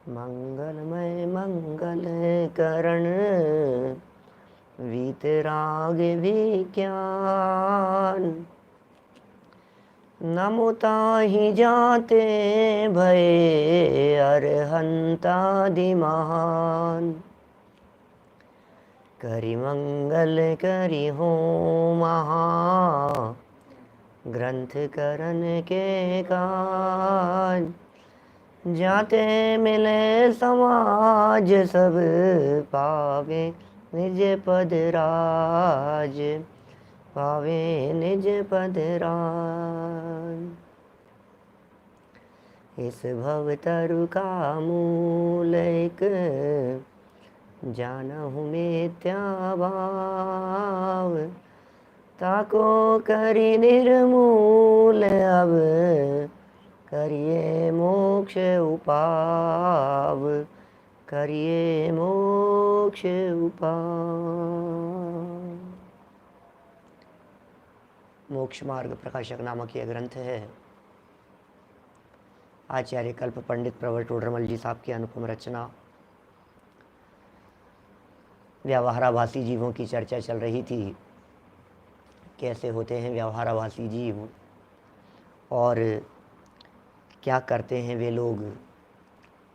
मंगलमय मंगल करण वीतराग विज्ञान। नमो ताहि जाते भये अरहंतादि महान। करि मंगल करि हो महा ग्रंथ करन के काज। जाते मिले समाज सब पावे निज पद राज। पावे निज पद राज। इस भव तरु का मूल एक जानहु मिथ्या भाव। ताको करि निर्मूल अब करिए मोक्ष उपाव। करिए मोक्ष उपाव। मोक्ष मार्ग प्रकाशक नामक यह ग्रंथ है। आचार्य कल्प पंडित प्रवर टोडरमल जी साहब की अनुपम रचना। व्यवहाराभासी जीवों की चर्चा चल रही थी। कैसे होते हैं व्यवहाराभासी जीव और क्या करते हैं वे लोग,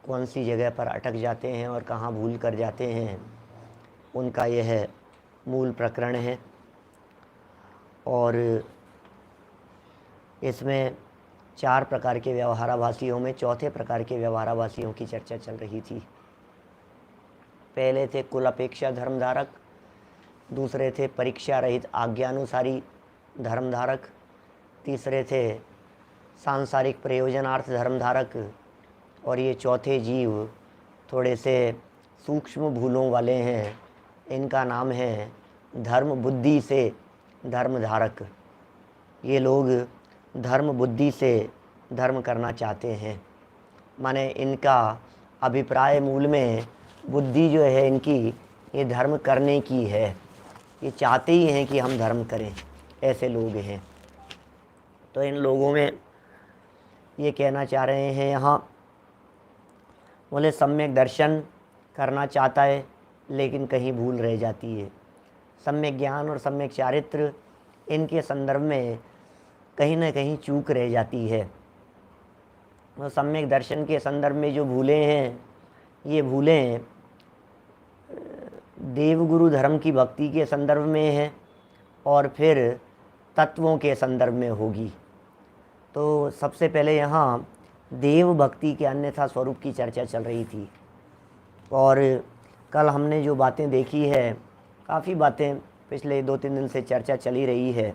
कौन सी जगह पर अटक जाते हैं और कहाँ भूल कर जाते हैं, उनका यह मूल प्रकरण है। और इसमें 4 प्रकार के व्यवहाराभासियों में चौथे प्रकार के व्यवहाराभासियों की चर्चा चल रही थी। पहले थे कुल अपेक्षा धर्मधारक, दूसरे थे परीक्षा रहित आज्ञानुसारी धर्मधारक, तीसरे थे सांसारिक प्रयोजनार्थ धर्मधारक, और ये चौथे जीव थोड़े से सूक्ष्म भूलों वाले हैं। इनका नाम है धर्म बुद्धि से धर्मधारक। ये लोग धर्म बुद्धि से धर्म करना चाहते हैं। माने इनका अभिप्राय मूल में बुद्धि जो है इनकी, ये धर्म करने की है। ये चाहते ही हैं कि हम धर्म करें, ऐसे लोग हैं। तो इन लोगों में ये कहना चाह रहे हैं यहाँ, बोले सम्यक दर्शन करना चाहता है लेकिन कहीं भूल रह जाती है। सम्यक ज्ञान और सम्यक चारित्र इनके संदर्भ में कहीं ना कहीं चूक रह जाती है। तो सम्यक दर्शन के संदर्भ में जो भूलें हैं, ये भूलें देवगुरु धर्म की भक्ति के संदर्भ में है और फिर तत्वों के संदर्भ में होगी। तो सबसे पहले यहाँ देव भक्ति के अन्यथा स्वरूप की चर्चा चल रही थी। और कल हमने जो बातें देखी है, काफ़ी बातें पिछले 2-3 दिन से चर्चा चली रही है।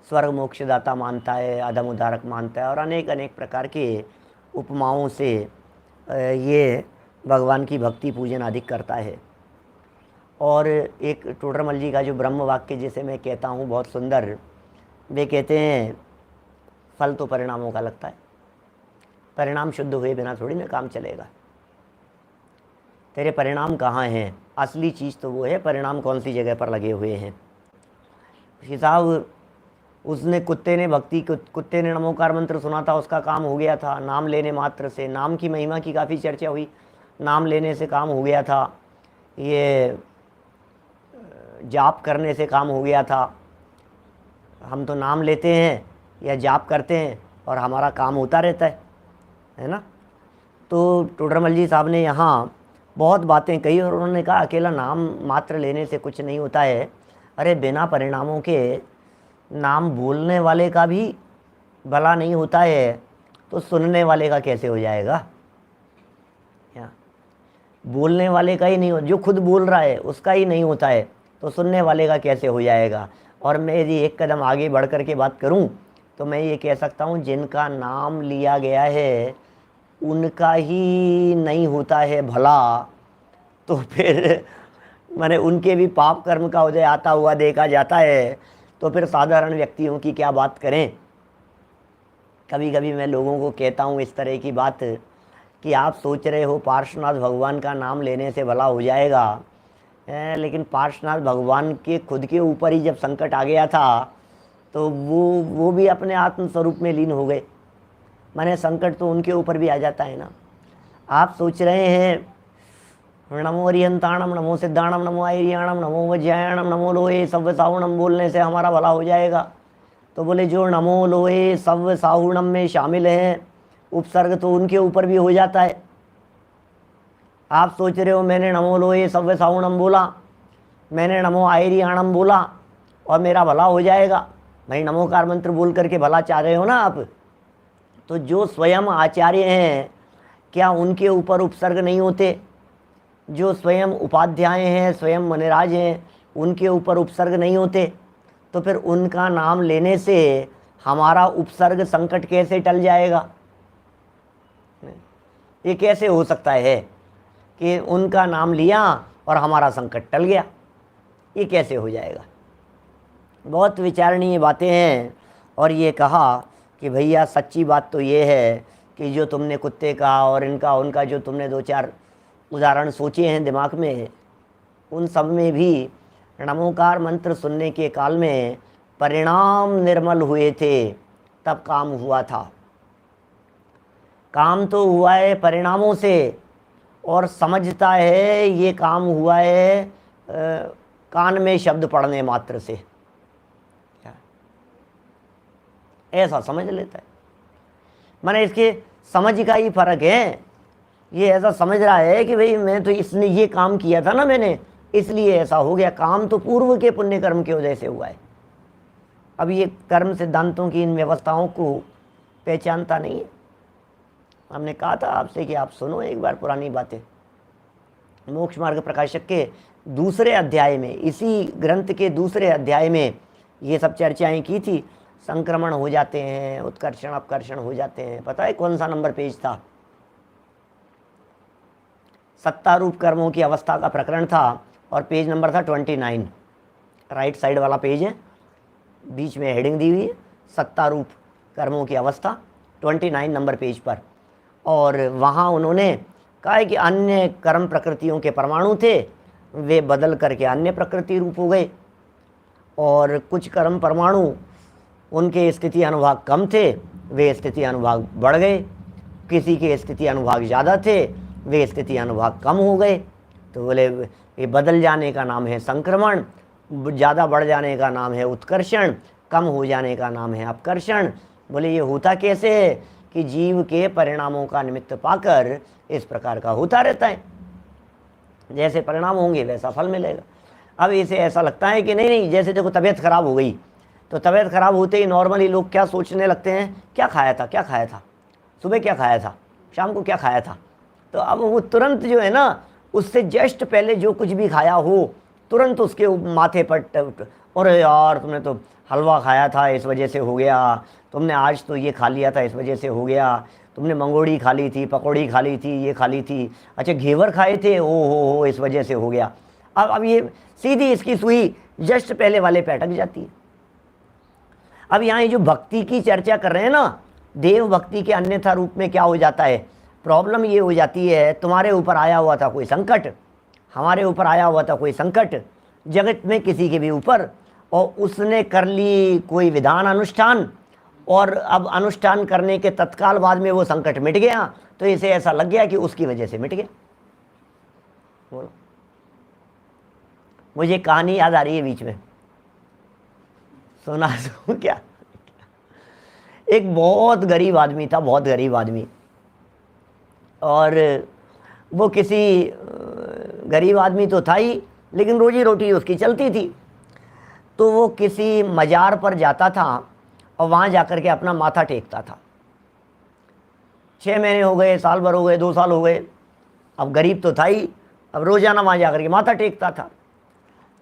स्वर्ग मोक्षदाता मानता है, अधम उद्धारक मानता है, और अनेक अनेक प्रकार के उपमाओं से ये भगवान की भक्ति पूजन आदि करता है। और एक टोडरमल जी का जो ब्रह्म वाक्य जिसे मैं कहता हूँ बहुत सुंदर, वे कहते हैं फल तो परिणामों का लगता है, परिणाम शुद्ध हुए बिना थोड़ी ना काम चलेगा। तेरे परिणाम कहाँ हैं? असली चीज़ तो वो है, परिणाम कौन सी जगह पर लगे हुए हैं। हिसाब उसने कुत्ते ने नमोकार मंत्र सुना था, उसका काम हो गया था। नाम लेने मात्र से, नाम की महिमा की काफ़ी चर्चा हुई, नाम लेने से काम हो गया था। ये जाप करने से काम हो गया था। हम तो नाम लेते हैं या जाप करते हैं और हमारा काम होता रहता है ना। तो टोडरमल जी साहब ने यहाँ बहुत बातें कही और उन्होंने कहा अकेला नाम मात्र लेने से कुछ नहीं होता है। अरे बिना परिणामों के नाम बोलने वाले का भी भला नहीं होता है, तो सुनने वाले का कैसे हो जाएगा? बोलने वाले का ही नहीं हो, जो खुद बोल रहा है उसका ही नहीं होता है, तो सुनने वाले का कैसे हो जाएगा? और मैं यदि एक कदम आगे बढ़ कर के बात करूं तो मैं ये कह सकता हूं, जिनका नाम लिया गया है उनका ही नहीं होता है भला, तो फिर माने उनके भी पाप कर्म का उदय आता हुआ देखा जाता है, तो फिर साधारण व्यक्तियों की क्या बात करें। कभी कभी मैं लोगों को कहता हूँ इस तरह की बात कि आप सोच रहे हो पार्श्वनाथ भगवान का नाम लेने से भला हो जाएगा, लेकिन पार्श्वनाथ भगवान के खुद के ऊपर ही जब संकट आ गया था तो वो भी अपने आत्म स्वरूप में लीन हो गए। माने संकट तो उनके ऊपर भी आ जाता है ना। आप सोच रहे हैं नमो अरिहंताणम, नमो सिद्धाणम, नमो आयरियाणम, नमो वज्रायणम, नमो लोहे सव्य साहुणम बोलने से हमारा भला हो जाएगा। तो बोले जो नमो लोहे सव्य साहुणम में शामिल हैं उपसर्ग तो उनके ऊपर भी हो जाता है। आप सोच रहे हो मैंने नमो लोहे सव्य साहुणम बोला, मैंने नमो आयरियाणम बोला और मेरा भला हो जाएगा। भाई नमोकार मंत्र बोल करके भला चाह रहे हो ना आप। तो जो स्वयं आचार्य हैं क्या उनके ऊपर उपसर्ग नहीं होते? जो स्वयं उपाध्याय हैं, स्वयं मुनिराज हैं, उनके ऊपर उपसर्ग नहीं होते? तो फिर उनका नाम लेने से हमारा उपसर्ग संकट कैसे टल जाएगा? ये कैसे हो सकता है कि उनका नाम लिया और हमारा संकट टल गया? ये कैसे हो जाएगा? बहुत विचारणीय बातें हैं। और ये कहा कि भैया सच्ची बात तो ये है कि जो तुमने कुत्ते का और इनका उनका जो तुमने दो चार उदाहरण सोचे हैं दिमाग में, उन सब में भी नमोकार मंत्र सुनने के काल में परिणाम निर्मल हुए थे, तब काम हुआ था। काम तो हुआ है परिणामों से, और समझता है ये काम हुआ है कान में शब्द पढ़ने मात्र से। ऐसा समझ लेता है। माने इसके समझ का ही फर्क है। ये ऐसा समझ रहा है कि भाई मैं तो इसने ये काम किया था ना मैंने, इसलिए ऐसा हो गया। काम तो पूर्व के पुण्य कर्म की वजह से हुआ है। अब ये कर्म सिद्धांतों की इन व्यवस्थाओं को पहचानता नहीं है। हमने कहा था आपसे कि आप सुनो एक बार पुरानी बातें। मोक्ष मार्ग प्रकाशक के दूसरे अध्याय में, इसी ग्रंथ के दूसरे अध्याय में ये सब चर्चाएं की थी। संक्रमण हो जाते हैं, उत्कर्षण अपकर्षण हो जाते हैं। पता है कौन सा नंबर पेज था? सत्तारूप कर्मों की अवस्था का प्रकरण था और पेज नंबर था 29। राइट साइड वाला पेज है, बीच में हेडिंग दी हुई है सत्तारूप कर्मों की अवस्था, 29 नंबर पेज पर। और वहाँ उन्होंने कहा है कि अन्य कर्म प्रकृतियों के परमाणु थे, वे बदल करके अन्य प्रकृति रूप हो गए, और कुछ कर्म परमाणु उनके स्थिति अनुभाग कम थे, वे स्थिति अनुभाग बढ़ गए। किसी के स्थिति अनुभाग ज़्यादा थे, वे स्थिति अनुभाग कम हो गए। तो बोले ये बदल जाने का नाम है संक्रमण, ज़्यादा बढ़ जाने का नाम है उत्कर्षण, कम हो जाने का नाम है अपकर्षण। बोले ये होता कैसे है कि जीव के परिणामों का निमित्त पाकर इस प्रकार का होता रहता है। जैसे परिणाम होंगे वैसा फल मिलेगा। अब इसे ऐसा लगता है कि नहीं, जैसे देखो तबीयत खराब हो गई तो तबीयत खराब होते ही नॉर्मली लोग क्या सोचने लगते हैं, क्या खाया था, सुबह क्या खाया था, शाम को क्या खाया था। तो अब वो तुरंत जो है ना, उससे जस्ट पहले जो कुछ भी खाया हो तुरंत उसके माथे पर, और यार तुमने तो हलवा खाया था इस वजह से हो गया, तुमने आज तो ये खा लिया था इस वजह से हो गया, तुमने मंगोड़ी खा ली थी, पकौड़ी खा ली थी, ये खा ली थी, अच्छा घेवर खाए थे, ओ हो इस वजह से हो गया। अब ये सीधी इसकी सुई जस्ट पहले वाले पे अटक जाती है। अब यहाँ ये जो भक्ति की चर्चा कर रहे हैं ना, देव भक्ति के अन्यथा रूप में क्या हो जाता है, प्रॉब्लम ये हो जाती है, तुम्हारे ऊपर आया हुआ था कोई संकट, हमारे ऊपर आया हुआ था कोई संकट, जगत में किसी के भी ऊपर, और उसने कर ली कोई विधान अनुष्ठान, और अब अनुष्ठान करने के तत्काल बाद में वो संकट मिट गया, तो इसे ऐसा लग गया कि उसकी वजह से मिट गया। बोलो, मुझे कहानी याद आ रही है बीच में, सुना दो क्या? एक बहुत गरीब आदमी था, बहुत गरीब आदमी, और वो किसी गरीब आदमी तो था ही, लेकिन रोजी रोटी उसकी चलती थी। तो वो किसी मजार पर जाता था और वहाँ जाकर के अपना माथा टेकता था। 6 महीने हो गए, साल भर हो गए, 2 साल हो गए, अब गरीब तो था ही, अब रोजाना वहाँ जाकर के माथा टेकता था।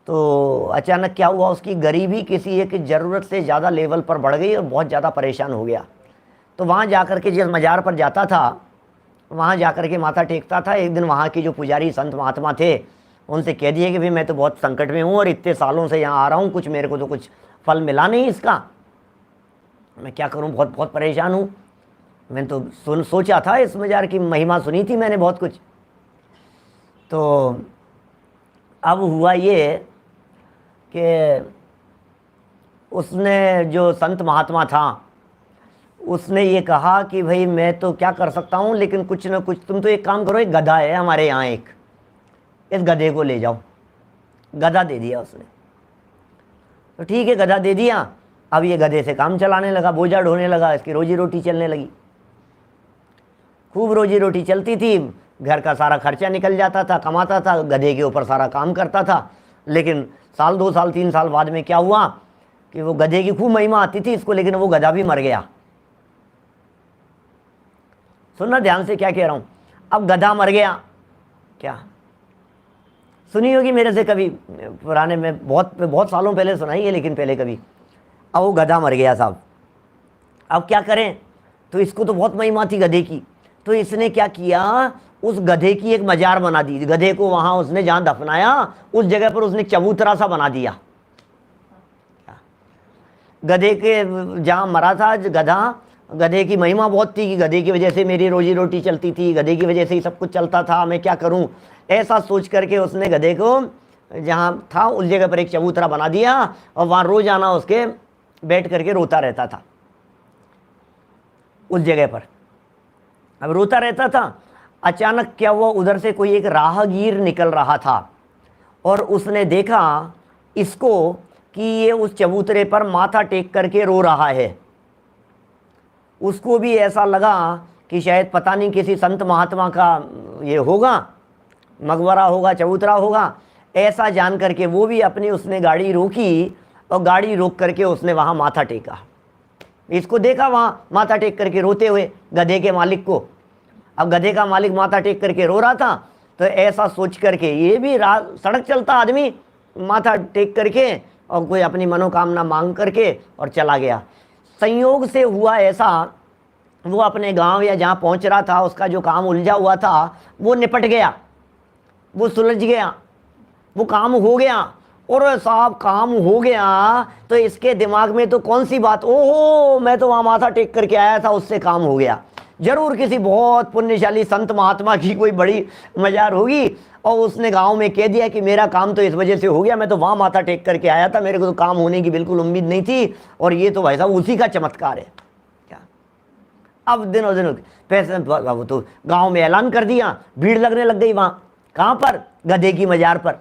तो अचानक क्या हुआ, उसकी गरीबी किसी एक ज़रूरत से ज़्यादा लेवल पर बढ़ गई और बहुत ज़्यादा परेशान हो गया। तो वहाँ जाकर के जिस मजार पर जाता था, वहाँ जाकर के माथा टेकता था। एक दिन वहाँ के जो पुजारी संत महात्मा थे, उनसे कह दिए कि भाई मैं तो बहुत संकट में हूँ और इतने सालों से यहाँ आ रहा हूँ, कुछ मेरे को तो कुछ फल मिला नहीं इसका, मैं क्या करूँ, बहुत बहुत परेशान हूँ। मैंने तो सोचा था इस मजार की महिमा सुनी थी मैंने बहुत कुछ। तो अब हुआ ये कि उसने जो संत महात्मा था उसने ये कहा कि भाई मैं तो क्या कर सकता हूँ, लेकिन कुछ ना कुछ तुम तो एक काम करो, एक गधा है हमारे यहाँ एक, इस गधे को ले जाओ। गधा दे दिया उसने। तो ठीक है, गधा दे दिया। अब ये गधे से काम चलाने लगा, बोझा ढोने लगा, इसकी रोजी रोटी चलने लगी। खूब रोजी रोटी चलती थी, घर का सारा खर्चा निकल जाता था, कमाता था, गधे के ऊपर सारा काम करता था। लेकिन साल 2 साल 3 साल बाद में क्या हुआ कि वो गधे की खूब महिमा आती थी इसको, लेकिन वो गधा भी मर गया। सुनना ध्यान से क्या कह रहा हूं। अब गधा मर गया, क्या सुनी होगी मेरे से कभी, पुराने में बहुत सालों पहले सुनाई है, लेकिन पहले कभी। अब वो गधा मर गया साहब, अब क्या करें। तो इसको तो बहुत महिमा थी गधे की, तो इसने क्या किया, उस गधे की एक मजार बना दी। गधे को वहां उसने जहां दफनाया उस जगह पर उसने चबूतरा सा बना दिया। गधे के जहां मरा था गधा, गधे की महिमा बहुत थी कि गधे की वजह से मेरी रोजी रोटी चलती थी, गधे की वजह से ही सब कुछ चलता था, मैं क्या करूं। ऐसा सोच करके उसने गधे को जहां था उस जगह पर एक चबूतरा बना दिया, और वहां रोजाना उसके बैठ करके रोता रहता था उस जगह पर। अब रोता रहता था। अचानक क्या हुआ, उधर से कोई एक राहगीर निकल रहा था, और उसने देखा इसको कि ये उस चबूतरे पर माथा टेक करके रो रहा है। उसको भी ऐसा लगा कि शायद पता नहीं किसी संत महात्मा का ये होगा, मकबरा होगा, चबूतरा होगा। ऐसा जान करके वो भी अपनी उसने गाड़ी रोकी, और गाड़ी रोक करके उसने वहाँ माथा टेका। इसको देखा वहाँ माथा टेक करके रोते हुए गधे के मालिक को। अब गधे का मालिक माथा टेक करके रो रहा था, तो ऐसा सोच करके ये भी सड़क चलता आदमी माथा टेक करके और कोई अपनी मनोकामना मांग करके और चला गया। संयोग से हुआ ऐसा, वो अपने गांव या जहाँ पहुँच रहा था, उसका जो काम उलझा हुआ था वो निपट गया, वो सुलझ गया, वो काम हो गया। और साहब काम हो गया तो इसके दिमाग में तो कौन सी बात, ओहो मैं तो वहाँ माथा टेक करके आया था, उससे काम हो गया। जरूर किसी बहुत पुण्यशाली संत महात्मा की कोई बड़ी मजार होगी, और उसने गांव में कह दिया कि मेरा काम तो इस वजह से हो गया, मैं तो वहाँ माथा टेक करके आया था, मेरे को तो काम होने की बिल्कुल उम्मीद नहीं थी, और ये तो भाई साहब उसी का चमत्कार है। क्या अब दिनों दिन पैसे वो तो गांव में ऐलान कर दिया, भीड़ लगने लग गई वहाँ। कहाँ पर, गधे की मजार पर।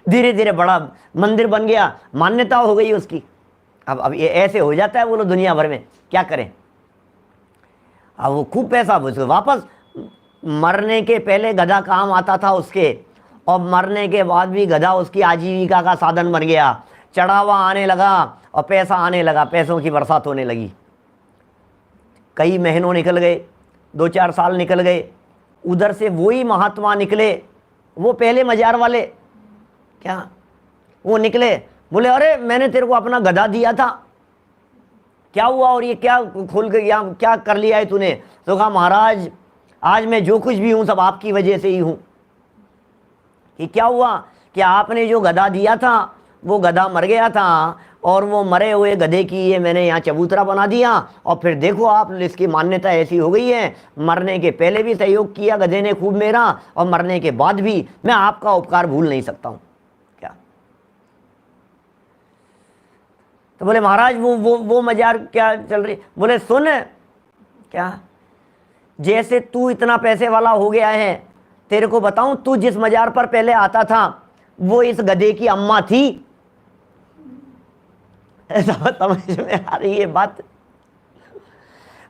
धीरे धीरे बड़ा मंदिर बन गया, मान्यता हो गई उसकी। अब ये ऐसे हो जाता है, बोलो दुनिया भर में क्या करें। अब वो खूब पैसा उसको वापस, मरने के पहले गधा काम आता था उसके, और मरने के बाद भी गधा उसकी आजीविका का साधन बन गया। चढ़ावा आने लगा और पैसा आने लगा, पैसों की बरसात होने लगी। कई महीनों निकल गए, 2-4 साल निकल गए। उधर से वही महात्मा निकले, वो पहले मजार वाले, क्या वो निकले, बोले अरे मैंने तेरे को अपना गधा दिया था, क्या हुआ, और ये क्या खुल के यहाँ क्या कर लिया है तूने। तो कहा महाराज आज मैं जो कुछ भी हूँ सब आपकी वजह से ही हूँ। कि क्या हुआ कि आपने जो गधा दिया था वो गधा मर गया था, और वो मरे हुए गधे की ये मैंने यहाँ चबूतरा बना दिया, और फिर देखो आप इसकी मान्यता ऐसी हो गई है, मरने के पहले भी सहयोग किया गधे ने खूब मेरा, और मरने के बाद भी मैं आपका उपकार भूल नहीं सकता हूँ। क्या तो बोले महाराज वो मजार क्या चल रही। बोले सुन, क्या जैसे तू इतना पैसे वाला हो गया है, तेरे को बताऊं तू जिस मजार पर पहले आता था वो इस गधे की अम्मा थी। ऐसा समझ में आ रही है बात।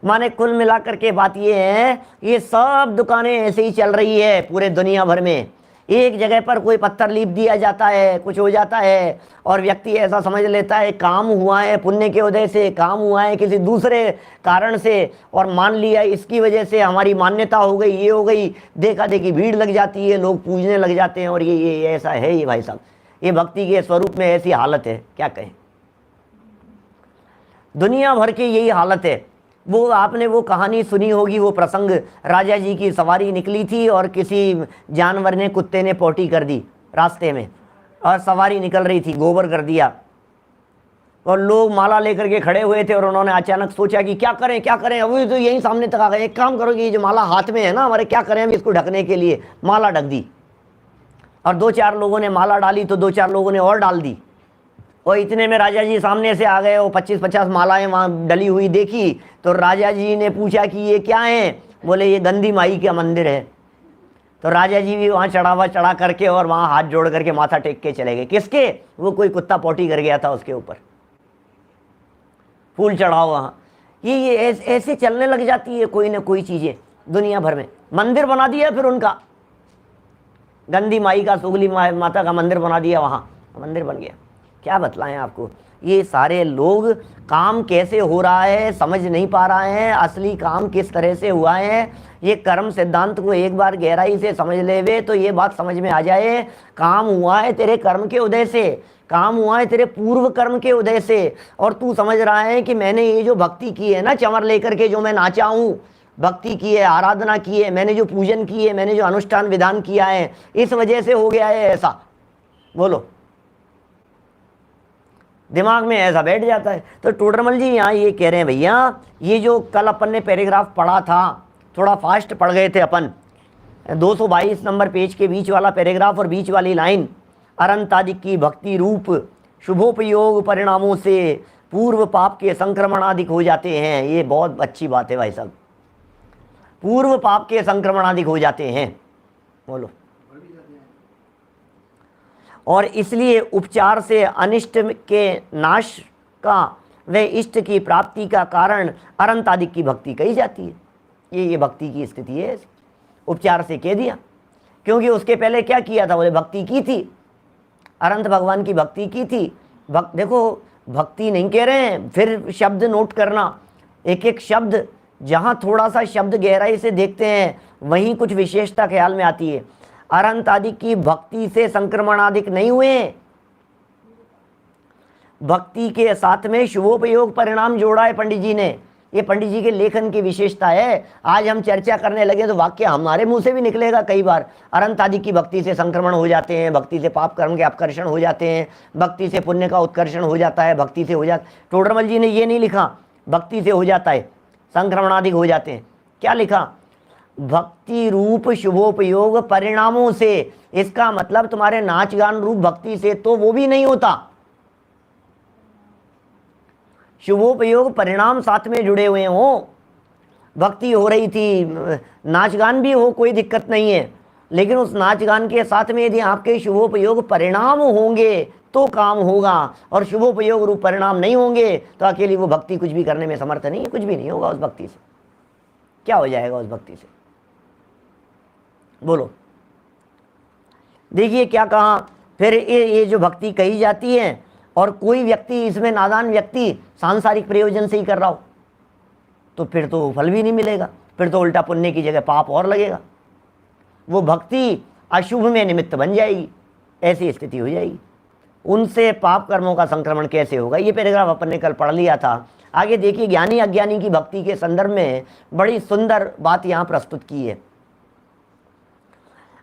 माने कुल मिलाकर के बात ये है, ये सब दुकानें ऐसे ही चल रही है पूरे दुनिया भर में। एक जगह पर कोई पत्थर लीप दिया जाता है, कुछ हो जाता है, और व्यक्ति ऐसा समझ लेता है काम हुआ है पुण्य के उदय से, काम हुआ है किसी दूसरे कारण से, और मान लिया इसकी वजह से हमारी मान्यता हो गई, ये हो गई। देखा देखी भीड़ लग जाती है, लोग पूजने लग जाते हैं, और ये ऐसा है। ये भाई साहब ये भक्ति के स्वरूप में ऐसी हालत है, क्या कहें। दुनिया भर की यही हालत है। वो आपने वो कहानी सुनी होगी, वो प्रसंग, राजा जी की सवारी निकली थी और किसी जानवर ने, कुत्ते ने पोटी कर दी रास्ते में, और सवारी निकल रही थी, गोबर कर दिया, और लोग माला लेकर के खड़े हुए थे, और उन्होंने अचानक सोचा कि क्या करें क्या करें। अभी तो यहीं सामने तक आ गए, एक काम करो कि जो माला हाथ में है ना हमारे, क्या करें हम इसको ढकने के लिए। माला ढक दी, और 2-4 लोगों ने माला डाली तो 2-4 लोगों ने और डाल दी। और इतने में राजा जी सामने से आ गए, वो 25-50 मालाएं वहां डली हुई देखी, तो राजा जी ने पूछा कि ये क्या है? बोले ये गंदी माई का मंदिर है। तो राजा जी भी वहां चढ़ावा चढ़ा करके और वहां हाथ जोड़ करके माथा टेक के चले गए। किसके? वो कोई कुत्ता पोटी कर गया था उसके ऊपर, फूल चढ़ाओ वहां। ये ऐसे चलने लग जाती है कोई ना कोई चीजें दुनिया भर में। मंदिर बना दिया फिर उनका, गंदी माई का, सुगली माता का मंदिर बना दिया, वहां मंदिर बन गया। क्या बतलाएं आपको, ये सारे लोग काम कैसे हो रहा है समझ नहीं पा रहे हैं, असली काम किस तरह से हुआ है। ये कर्म सिद्धांत को एक बार गहराई से समझ लेवे तो ये बात समझ में आ जाए, काम हुआ है तेरे कर्म के उदय से, काम हुआ है तेरे पूर्व कर्म के उदय से। और तू समझ रहा है कि मैंने ये जो भक्ति की है ना, चंवर लेकर के जो मैं नाचा हूँ, भक्ति की है, आराधना की है, मैंने जो पूजन की है, मैंने जो अनुष्ठान विधान किया है, इस वजह से हो गया है ऐसा। बोलो, दिमाग में ऐसा बैठ जाता है। तो टोडरमल जी यहाँ ये कह रहे हैं, भैया ये जो कल अपन ने पैराग्राफ पढ़ा था, थोड़ा फास्ट पढ़ गए थे अपन, 222 नंबर पेज के बीच वाला पैराग्राफ और बीच वाली लाइन, अरंतादि की भक्ति रूप शुभोपयोग परिणामों से पूर्व पाप के संक्रमण अधिक हो जाते हैं। ये बहुत अच्छी बात है भाई साहब, पूर्व पाप के संक्रमण अधिक हो जाते हैं। बोलो, और इसलिए उपचार से अनिष्ट के नाश का व इष्ट की प्राप्ति का कारण अनंत आदि की भक्ति कही जाती है। ये भक्ति की स्थिति है, उपचार से कह दिया। क्योंकि उसके पहले क्या किया था? बोले भक्ति की थी, अनंत भगवान की भक्ति की थी। देखो, भक्ति नहीं कह रहे हैं, फिर शब्द नोट करना, एक एक शब्द, जहाँ थोड़ा सा शब्द गहराई से देखते हैं वहीं कुछ विशेषता ख्याल में आती है। अनंत आदि की भक्ति से संक्रमणाधिक नहीं हुए, भक्ति के साथ में शुभोपयोग परिणाम जोड़ा है पंडित जी ने। ये पंडित जी के लेखन की विशेषता है। आज हम चर्चा करने लगे तो वाक्य हमारे मुंह से भी निकलेगा कई बार, अनंत आदि की भक्ति से संक्रमण हो जाते हैं, भक्ति से पाप कर्म के अपकर्षण हो जाते हैं, भक्ति से पुण्य का उत्कर्षण हो जाता है, भक्ति से हो जाता। टोडरमल जी ने ये नहीं लिखा भक्ति से हो जाता है, संक्रमणाधिक हो जाते हैं। क्या लिखा? भक्ति रूप शुभोपयोग परिणामों से। इसका मतलब तुम्हारे नाच गान रूप भक्ति से तो वो भी नहीं होता, शुभोपयोग परिणाम साथ में जुड़े हुए हो। भक्ति हो रही थी, नाच गान भी हो, कोई दिक्कत नहीं है, लेकिन उस नाच गान के साथ में यदि आपके शुभोपयोग परिणाम होंगे तो काम होगा, और शुभोपयोग रूप परिणाम नहीं होंगे तो अकेली वो भक्ति कुछ भी करने में समर्थ नहीं है, कुछ भी नहीं होगा उस भक्ति से। क्या हो जाएगा उस भक्ति से? बोलो, देखिए क्या कहा फिर, ये जो भक्ति कही जाती है, और कोई व्यक्ति इसमें नादान व्यक्ति सांसारिक प्रयोजन से ही कर रहा हो तो फिर तो फल भी नहीं मिलेगा, फिर तो उल्टा पुण्य की जगह पाप और लगेगा, वो भक्ति अशुभ में निमित्त बन जाएगी, ऐसी स्थिति हो जाएगी। उनसे पाप कर्मों का संक्रमण कैसे होगा? ये पैराग्राफ अपन ने कल पढ़ लिया था। आगे देखिए, ज्ञानी अज्ञानी की भक्ति के संदर्भ में बड़ी सुंदर बात यहाँ प्रस्तुत की है।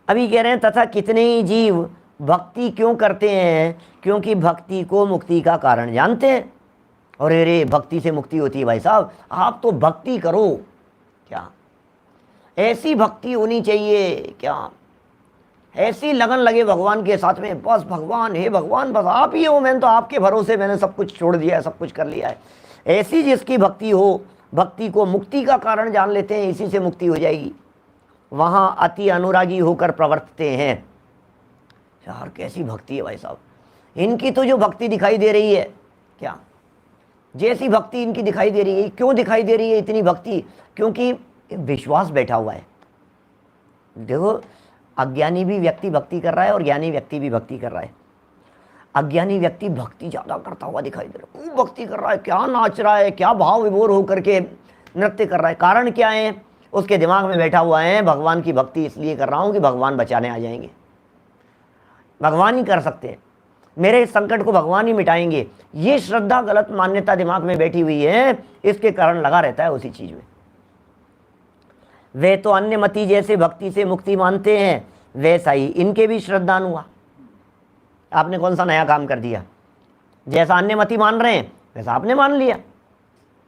अभी कह रहे हैं, तथा कितने ही जीव भक्ति क्यों करते हैं? क्योंकि भक्ति को मुक्ति का कारण जानते हैं। और अरे भक्ति से मुक्ति होती है भाई साहब, आप तो भक्ति करो, क्या ऐसी भक्ति होनी चाहिए, क्या ऐसी लगन लगे भगवान के साथ में, बस भगवान, हे भगवान बस आप ही हो, मैंने तो आपके भरोसे मैंने सब कुछ छोड़ दिया है, सब कुछ कर लिया है। ऐसी जिसकी भक्ति हो, भक्ति को मुक्ति का कारण जान लेते हैं, इसी से मुक्ति हो जाएगी। वहाँ अति अनुरागी होकर प्रवर्तते हैं। यार कैसी भक्ति है भाई साहब, इनकी तो जो भक्ति दिखाई दे रही है, क्या जैसी भक्ति इनकी दिखाई दे रही है। क्यों दिखाई दे रही है इतनी भक्ति? क्योंकि विश्वास बैठा हुआ है। देखो, अज्ञानी भी व्यक्ति भक्ति कर रहा है और ज्ञानी व्यक्ति भी भक्ति कर रहा है। अज्ञानी व्यक्ति भक्ति ज़्यादा करता हुआ दिखाई दे रहा है, खूब भक्ति कर रहा है, क्या नाच रहा है, क्या भाव विभोर होकर के नृत्य कर रहा है। कारण क्या है? उसके दिमाग में बैठा हुआ है, भगवान की भक्ति इसलिए कर रहा हूँ कि भगवान बचाने आ जाएंगे, भगवान ही कर सकते हैं, मेरे इस संकट को भगवान ही मिटाएंगे। ये श्रद्धा, गलत मान्यता दिमाग में बैठी हुई है, इसके कारण लगा रहता है उसी चीज में। वे तो अन्य मति जैसे भक्ति से मुक्ति मानते हैं, वैसा ही इनके भी श्रद्धान हुआ। आपने कौन सा नया काम कर दिया? जैसा अन्य मति मान रहे हैं वैसा आपने मान लिया,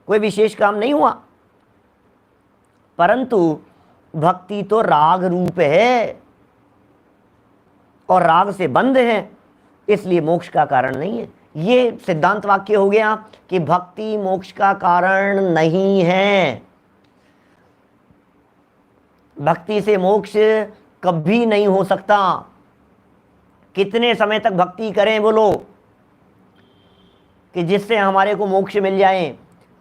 कोई विशेष काम नहीं हुआ। परंतु भक्ति तो राग रूप है और राग से बंध है, इसलिए मोक्ष का कारण नहीं है। ये सिद्धांत वाक्य हो गया कि भक्ति मोक्ष का कारण नहीं है। भक्ति से मोक्ष कभी नहीं हो सकता। कितने समय तक भक्ति करें बोलो कि जिससे हमारे को मोक्ष मिल जाए?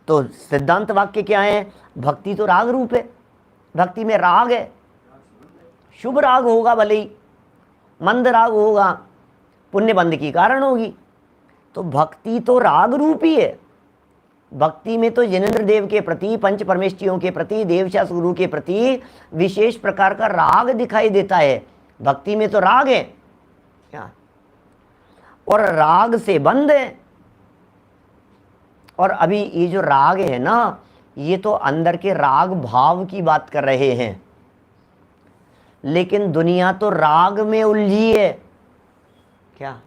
तो सिद्धांत वाक्य क्या है? भक्ति तो राग रूप है, भक्ति में राग है। शुभ राग होगा भले ही, मंद राग होगा, पुण्य बंध की कारण होगी। तो भक्ति तो राग रूप ही है। भक्ति में तो जिनेंद्र देव के प्रति, पंच परमेष्ठियों के प्रति, देवशास्त्र गुरु के प्रति विशेष प्रकार का राग दिखाई देता है। भक्ति में तो राग है क्या? और राग से बंध है। और अभी ये जो राग है ना, ये तो अंदर के राग भाव की बात कर रहे हैं, लेकिन दुनिया तो राग में उलझी है। क्या?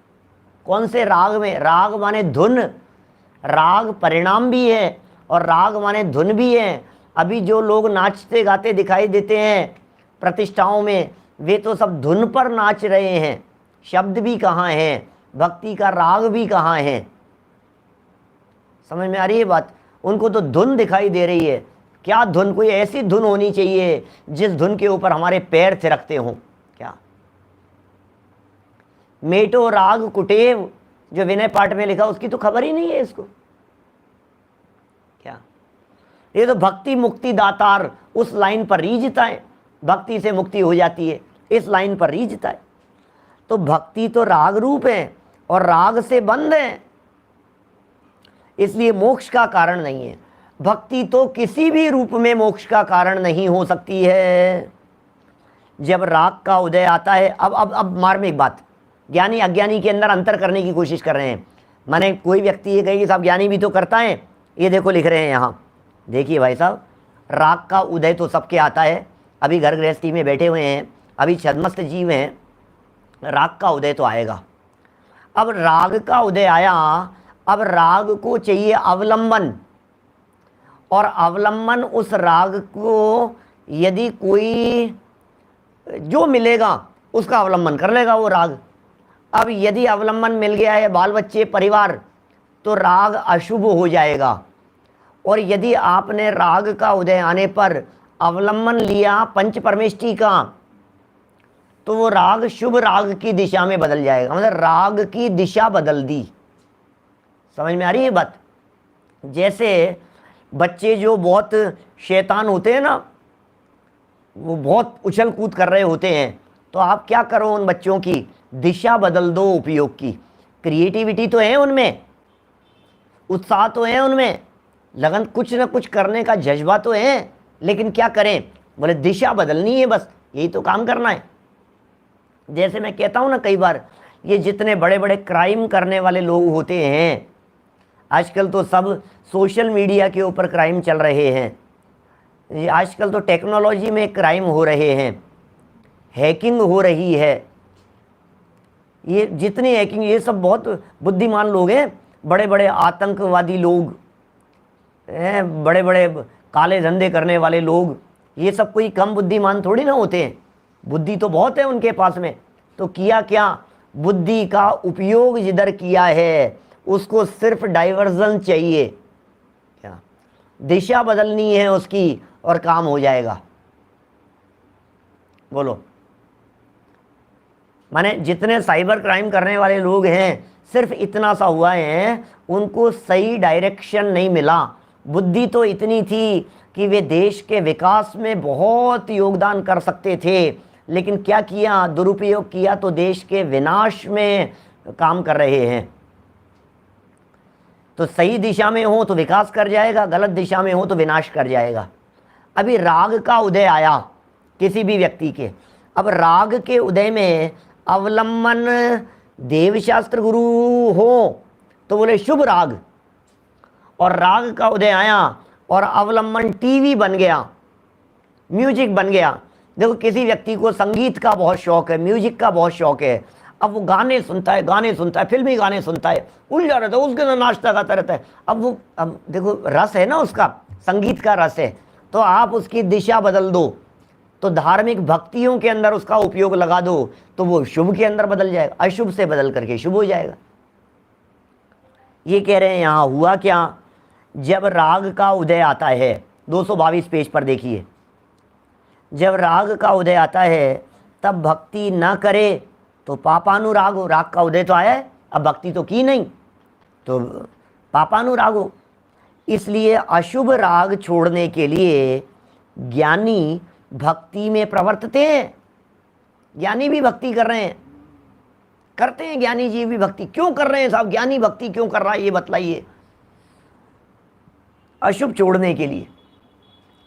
कौन से राग में? राग माने धुन, राग परिणाम भी है और राग माने धुन भी है। अभी जो लोग नाचते गाते दिखाई देते हैं प्रतिष्ठाओं में, वे तो सब धुन पर नाच रहे हैं। शब्द भी कहाँ है, भक्ति का राग भी कहाँ है? समझ में आ रही है बात? उनको तो धुन दिखाई दे रही है। क्या धुन? कोई ऐसी धुन होनी चाहिए जिस धुन के ऊपर हमारे पैर थिरकते हों। क्या? मेटो राग कुटेव, जो विनय पाठ में लिखा, उसकी तो खबर ही नहीं है इसको। क्या? ये तो भक्ति मुक्ति दातार, उस लाइन पर रीझता है। भक्ति से मुक्ति हो जाती है, इस लाइन पर रीझता है। तो भक्ति तो राग रूप है और राग से बंध है, इसलिए मोक्ष का कारण नहीं है। भक्ति तो किसी भी रूप में मोक्ष का कारण नहीं हो सकती है। जब राग का उदय आता है, अब मार्मिक बात, ज्ञानी अज्ञानी के अंदर अंतर करने की कोशिश कर रहे हैं। माने कोई व्यक्ति ये कहे कि साहब ज्ञानी भी तो करता है, ये देखो लिख रहे हैं यहाँ, देखिए भाई साहब, राग का उदय तो सबके आता है। अभी घर गृहस्थी में बैठे हुए हैं, अभी छद्मस्त जीव हैं, राग का उदय तो आएगा। अब राग का उदय आया, अब राग को चाहिए अवलंबन, और अवलंबन उस राग को यदि कोई जो मिलेगा उसका अवलंबन कर लेगा वो राग। अब यदि अवलंबन मिल गया है बाल बच्चे परिवार, तो राग अशुभ हो जाएगा। और यदि आपने राग का उदय आने पर अवलंबन लिया पंच परमेष्ठी का, तो वो राग शुभ राग की दिशा में बदल जाएगा। मतलब राग की दिशा बदल दी। समझ में आ रही है बात? जैसे बच्चे जो बहुत शैतान होते हैं ना, वो बहुत उछल कूद कर रहे होते हैं, तो आप क्या करो, उन बच्चों की दिशा बदल दो उपयोग की। क्रिएटिविटी तो है उनमें, उत्साह तो है उनमें, लगन, कुछ ना कुछ करने का जज्बा तो है, लेकिन क्या करें? बोले दिशा बदलनी है, बस यही तो काम करना है। जैसे मैं कहता हूँ ना कई बार, ये जितने बड़े बड़े क्राइम करने वाले लोग होते हैं, आजकल तो सब सोशल मीडिया के ऊपर क्राइम चल रहे हैं। ये आजकल तो टेक्नोलॉजी में क्राइम हो रहे हैं, हैकिंग हो रही है। ये जितनी हैकिंग, ये सब बहुत बुद्धिमान लोग हैं, बड़े बड़े आतंकवादी लोग हैं, बड़े बड़े काले धंधे करने वाले लोग, ये सब कोई कम बुद्धिमान थोड़ी ना होते हैं। बुद्धि तो बहुत है उनके पास में। तो किया क्या? बुद्धि का उपयोग जिधर किया है उसको सिर्फ डाइवर्जन चाहिए। क्या? दिशा बदलनी है उसकी और काम हो जाएगा। बोलो, माने जितने साइबर क्राइम करने वाले लोग हैं, सिर्फ इतना सा हुआ है, उनको सही डायरेक्शन नहीं मिला। बुद्धि तो इतनी थी कि वे देश के विकास में बहुत योगदान कर सकते थे, लेकिन क्या किया? दुरुपयोग किया, तो देश के विनाश में काम कर रहे हैं। तो सही दिशा में हो तो विकास कर जाएगा, गलत दिशा में हो तो विनाश कर जाएगा। अभी राग का उदय आया किसी भी व्यक्ति के, अब राग के उदय में अवलंबन देवशास्त्र गुरु हो तो बोले शुभ राग, और राग का उदय आया और अवलंबन टीवी बन गया, म्यूजिक बन गया। देखो, किसी व्यक्ति को संगीत का बहुत शौक है, म्यूजिक का बहुत शौक है, अब वो गाने सुनता है, फिल्मी गाने सुनता है, उलझा रहता है, उसके अंदर नाचता गाता रहता है। अब देखो, रस है ना उसका, संगीत का रस है, तो आप उसकी दिशा बदल दो, तो धार्मिक भक्तियों के अंदर उसका उपयोग लगा दो, तो वो शुभ के अंदर बदल जाएगा, अशुभ से बदल करके शुभ हो जाएगा। ये कह रहे हैं यहाँ हुआ क्या, जब राग का उदय आता है, 222 पेज पर देखिए, जब राग का उदय आता है तब भक्ति न करे तो पापानुराग हो। राग का उदय तो आया है, अब भक्ति तो की नहीं, तो पापानुराग हो। इसलिए अशुभ राग छोड़ने के लिए ज्ञानी भक्ति में प्रवर्तते हैं। ज्ञानी भी भक्ति कर रहे हैं, करते हैं, ज्ञानी जी भी भक्ति क्यों कर रहे हैं साहब, ज्ञानी भक्ति क्यों कर रहा है ये बतलाइए। अशुभ छोड़ने के लिए,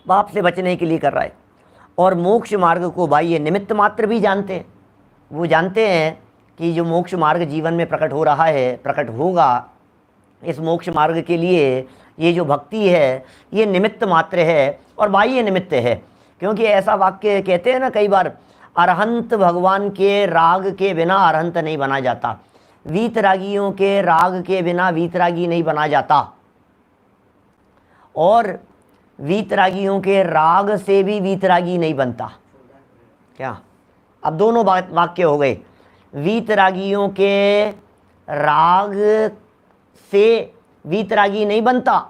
पाप से बचने के लिए कर रहा है। और मोक्ष मार्ग को भाई ये निमित्त मात्र भी जानते हैं, वो जानते हैं कि जो मोक्ष मार्ग जीवन में प्रकट हो रहा है, प्रकट होगा, इस मोक्ष मार्ग के लिए ये जो भक्ति है ये निमित्त मात्र है और बाह्य निमित्त है। क्योंकि ऐसा वाक्य कहते हैं ना कई बार, अरहंत भगवान के राग के बिना अरहंत नहीं बना जाता, वीतरागियों के राग के बिना वीतरागी नहीं बना जाता, और वीतरागियों के राग से भी वीतरागी नहीं बनता। क्या, अब दोनों वाक्य हो गए, वीतरागियों के राग से वीतरागी नहीं बनता,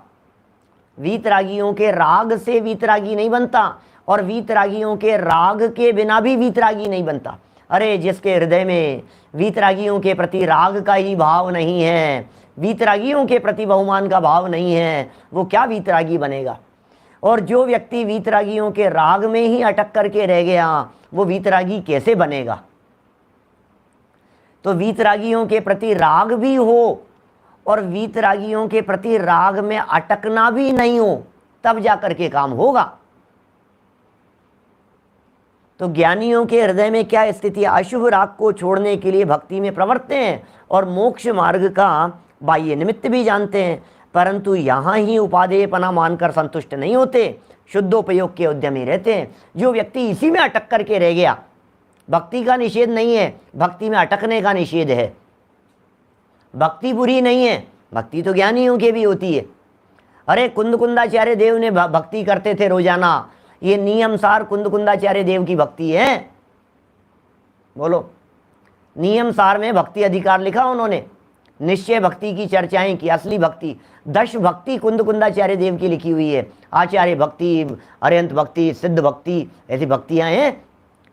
वीतरागियों के राग से वीतरागी नहीं बनता, और वीतरागियों के राग के बिना भी वीतरागी नहीं बनता। अरे जिसके हृदय में वीतरागियों के प्रति राग का ही भाव नहीं है, वीतरागियों के प्रति बहुमान का भाव नहीं है, वो क्या वीतरागी बनेगा। और जो व्यक्ति वीतरागियों के राग में ही अटक करके रह गया वो वीतरागी कैसे बनेगा। तो वीतरागियों के प्रति राग भी हो और वीतरागियों के प्रति राग में अटकना भी नहीं हो, तब जाकर के काम होगा। तो ज्ञानियों के हृदय में क्या स्थिति है, अशुभ राग को छोड़ने के लिए भक्ति में प्रवर्तते हैं और मोक्ष मार्ग का बाह्य निमित्त भी जानते हैं, परंतु यहाँ ही उपादेयपना मानकर संतुष्ट नहीं होते, शुद्धोपयोग के उद्यमी रहते हैं। जो व्यक्ति इसी में अटक करके रह गया, भक्ति का निषेध नहीं है, भक्ति में अटकने का निषेध है। भक्ति बुरी नहीं है, भक्ति तो ज्ञानियों के भी होती है। अरे कुंदकुंदाचार्य देव ने भक्ति करते थे रोजाना, ये नियमसार कुंदकुंदाचार्य देव की भक्ति है। बोलो, नियमसार में भक्ति अधिकार लिखा उन्होंने, निश्चय भक्ति की चर्चाएं की, असली भक्ति, दश भक्ति कुंदकुंदाचार्य देव की लिखी हुई है। आचार्य भक्ति, अरिहंत भक्ति, सिद्ध भक्ति, ऐसी भक्तियां हैं,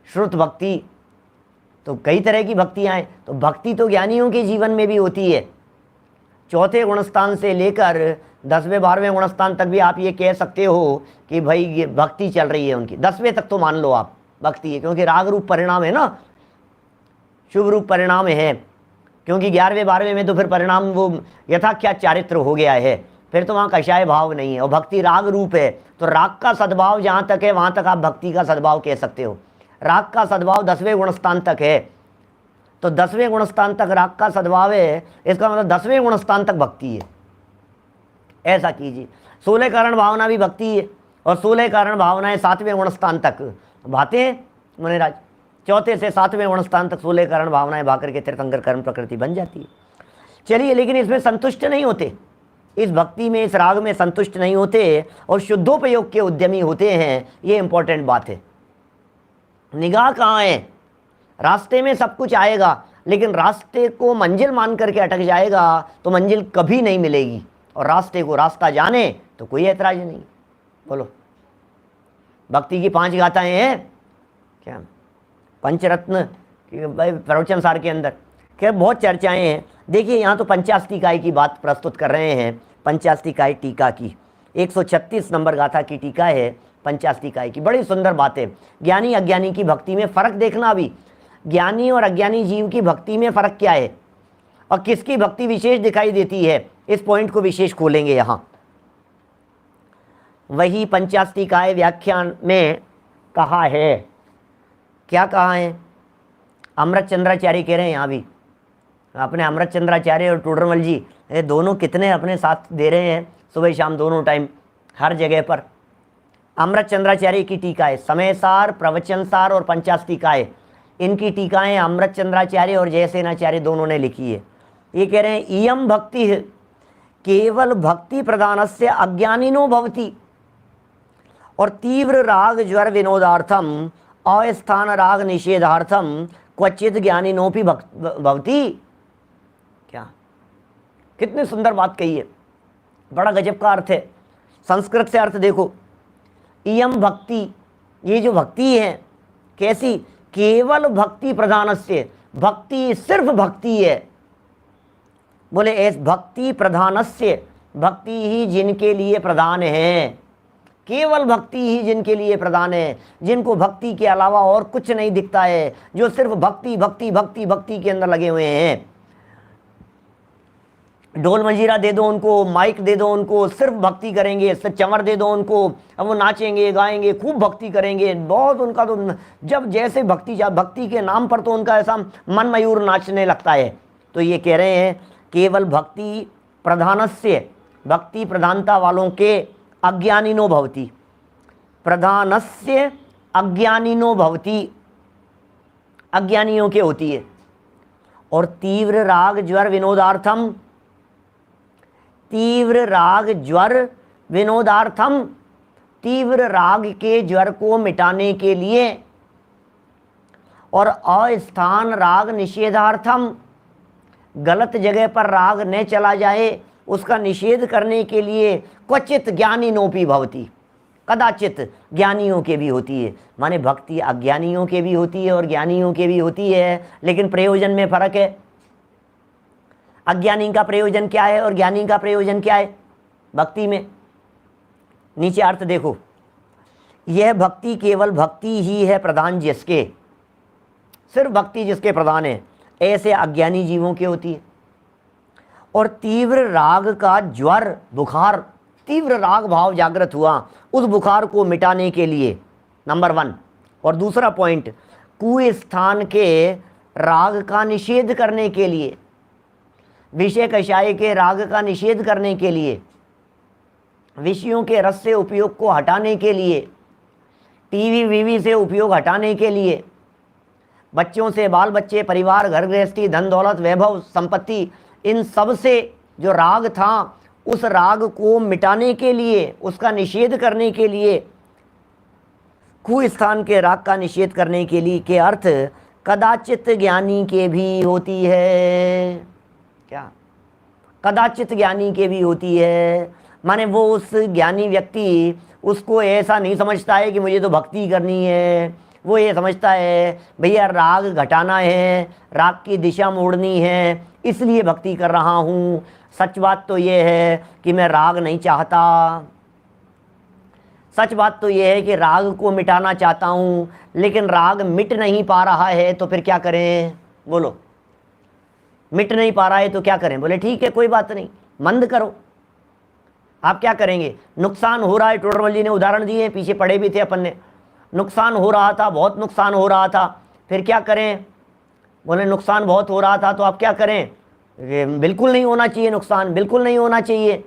श्रुत भक्ति, तो कई तरह की भक्तियां हैं। तो भक्ति तो ज्ञानियों के जीवन में भी होती है। चौथे गुणस्थान से लेकर 10वें 12वें गुणस्थान तक भी आप ये कह सकते हो कि भाई ये भक्ति चल रही है उनकी। 10वें तक तो मान लो आप भक्ति है, क्योंकि राग रूप परिणाम है ना, शुभ रूप परिणाम है। क्योंकि 11वें 12वें में तो फिर परिणाम वो यथाख्या चारित्र हो गया है, फिर तो वहाँ कषाय भाव नहीं है, और भक्ति राग रूप है। तो राग का सद्भाव जहाँ तक है वहाँ तक आप भक्ति का सद्भाव कह सकते हो। राग का सद्भाव 10वें गुणस्थान तक है, तो 10वें गुणस्थान तक राग का सद्भाव है, इसका मतलब 10वें गुणस्थान तक भक्ति है। ऐसा कीजिए। 16 कारण भावना भी भक्ति है, और 16 कारण भावनाएं 7वें गुणस्थान तक भाते हैं मुनिराज। चौथे से 7वें गुणस्थान तक 16 कारण भावनाएं भा करके तीर्थंकर कर्म प्रकृति बन जाती है। चलिए, लेकिन इसमें संतुष्ट नहीं होते, इस भक्ति में, इस राग में संतुष्ट नहीं होते और शुद्धोपयोग के उद्यमी होते हैं। ये इंपॉर्टेंट बात है। निगाह कहाँ है, रास्ते में सब कुछ आएगा, लेकिन रास्ते को मंजिल मान करके अटक जाएगा तो मंजिल कभी नहीं मिलेगी। और रास्ते को रास्ता जाने तो कोई ऐतराज नहीं। बोलो, भक्ति की 5 गाथाएं हैं क्या, पंचरत्न प्रवचन सार के अंदर, क्या बहुत चर्चाएं हैं। देखिए, यहाँ तो पंचास्तिकाय की बात प्रस्तुत कर रहे हैं, पंचास्तिकाय टीका की 136 नंबर गाथा की टीका है पंचास्तिकाय की। बड़ी सुंदर बात है। ज्ञानी अज्ञानी की भक्ति में फ़र्क देखना। अभी ज्ञानी और अज्ञानी जीव की भक्ति में फ़र्क क्या है और किसकी भक्ति विशेष दिखाई देती है, इस पॉइंट को विशेष खोलेंगे यहाँ। वही पंचास्तिकाय व्याख्यान में कहा है, क्या कहा है, अमृत चंद्राचार्य कह रहे हैं यहाँ भी, अपने अमृत चंद्राचार्य और टोडरमल जी, ये दोनों कितने अपने साथ दे रहे हैं, सुबह शाम दोनों टाइम हर जगह पर। अमृत चंद्राचार्य की टीका है, समयसार, प्रवचनसार और पंचास्तिकाय, इनकी टीकाएं अमृत चंद्राचार्य और जयसेनाचार्य दोनों ने लिखी है। ये कह रहे हैं, इयम भक्ति केवल भक्ति प्रदानस्य अज्ञानिनो भवति, और तीव्र राग ज्वर विनोदार्थम अस्थान राग निषेधार्थम क्वचित ज्ञानिनोपि भवति। क्या कितनी सुंदर बात कही है, बड़ा गजब का अर्थ है। संस्कृत से अर्थ देखो, इयम भक्ति, ये जो भक्ति है कैसी, केवल भक्ति प्रधानस्य, भक्ति सिर्फ भक्ति है। बोले ऐस भक्ति प्रधानस्य, भक्ति ही जिनके लिए प्रधान है, केवल भक्ति ही जिनके लिए प्रधान है, जिनको भक्ति के अलावा और कुछ नहीं दिखता है, जो सिर्फ भक्ति भक्ति भक्ति भक्ति के अंदर लगे हुए हैं। ढोल मंजीरा दे दो उनको, माइक दे दो उनको, सिर्फ भक्ति करेंगे, सिर्फ चंवर दे दो उनको, अब वो नाचेंगे गाएंगे, खूब भक्ति करेंगे, बहुत उनका तो जब जैसे भक्ति के नाम पर तो उनका ऐसा मन मयूर नाचने लगता है। तो ये कह रहे हैं केवल भक्ति प्रधानस्य, भक्ति प्रधानता वालों के अज्ञानिनो भवति, प्रधानस्य अज्ञानिनो भवति, अज्ञानियों के होती है। और तीव्र राग ज्वर विनोदार्थम, तीव्र राग ज्वर विनोदार्थम, तीव्र राग के ज्वर को मिटाने के लिए, और अस्थान राग निषेधार्थम, गलत जगह पर राग न चला जाए उसका निषेध करने के लिए, क्वचित ज्ञानिनोपि भवति, कदाचित ज्ञानियों के भी होती है। माने भक्ति अज्ञानियों के भी होती है और ज्ञानियों के भी होती है, लेकिन प्रयोजन में फर्क है। अज्ञानी का प्रयोजन क्या है और ज्ञानी का प्रयोजन क्या है भक्ति में। नीचे अर्थ देखो, यह भक्ति केवल भक्ति ही है प्रधान जिसके, सिर्फ भक्ति जिसके प्रधान है, ऐसे अज्ञानी जीवों की होती है। और तीव्र राग का ज्वर, बुखार, तीव्र राग भाव जागृत हुआ, उस बुखार को मिटाने के लिए, नंबर 1। और दूसरा पॉइंट, कुस्थान के राग का निषेध करने के लिए, विषय कषाय के राग का निषेध करने के लिए, विषयों के रस से उपयोग को हटाने के लिए, टीवी वीवी से उपयोग हटाने के लिए, बच्चों से, बाल बच्चे, परिवार, घर गृहस्थी, धन दौलत, वैभव, संपत्ति, इन सब से जो राग था उस राग को मिटाने के लिए, उसका निषेध करने के लिए, कुस्थान के राग का निषेध करने के लिए के अर्थ कदाचित ज्ञानी के भी होती है। क्या? कदाचित ज्ञानी के भी होती है, माने वो उस ज्ञानी व्यक्ति उसको ऐसा नहीं समझता है कि मुझे तो भक्ति करनी है, वो ये समझता है भैया राग घटाना है, राग की दिशा मोड़नी है, इसलिए भक्ति कर रहा हूँ। सच बात तो ये है कि मैं राग नहीं चाहता, सच बात तो ये है कि राग को मिटाना चाहता हूँ, लेकिन राग मिट नहीं पा रहा है, तो फिर क्या करें? बोलो, मिट नहीं पा रहा है तो क्या करें? बोले ठीक है कोई बात नहीं, मंद करो। आप क्या करेंगे? नुकसान हो रहा है, टोडरमल जी ने उदाहरण दिए, पीछे पढ़े भी थे अपन ने, नुकसान हो रहा था, बहुत नुकसान हो रहा था, फिर क्या करें? बोले नुकसान बहुत हो रहा था तो आप क्या करें? बिल्कुल नहीं होना चाहिए नुकसान, बिल्कुल नहीं होना चाहिए।